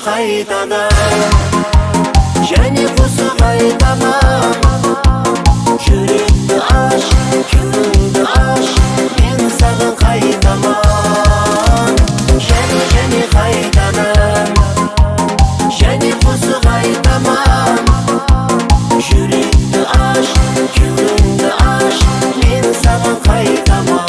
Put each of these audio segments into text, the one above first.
қайтадан және құсы қайтаман. Жүректі аш, кеудеңді аш, мен саған қайтаман. Және қайтадан және құсы қайтаман. Жүректі аш, кеудеңді аш, мен саған қайтаман.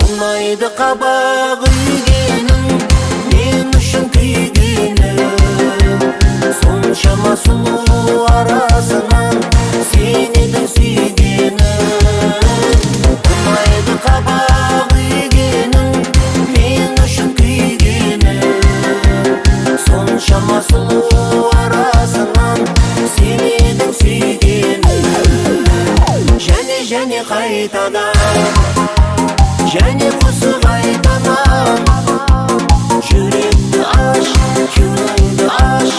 Ұнайды қабақ үйгенің, мен үшін күйгенің. Соншама сұлу арасынан сен едің сүйгенім. Ұнайды қабақ үйгенің, мен үшін күйгенің. Соншама сұлу арасынан сен едің сүйгенім. Және қайтадан және құсы қайтаман. Жүректі аш, кеудеңді аш,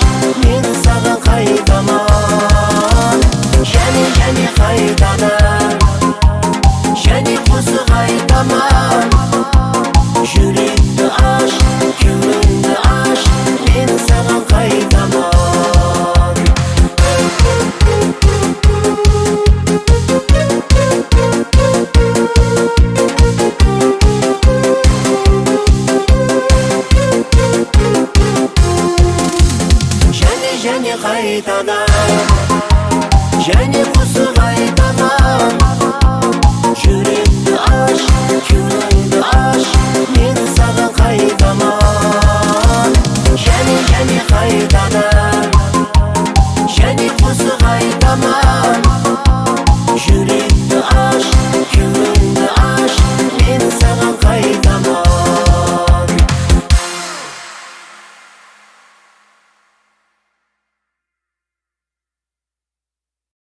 мен саған қайтаман.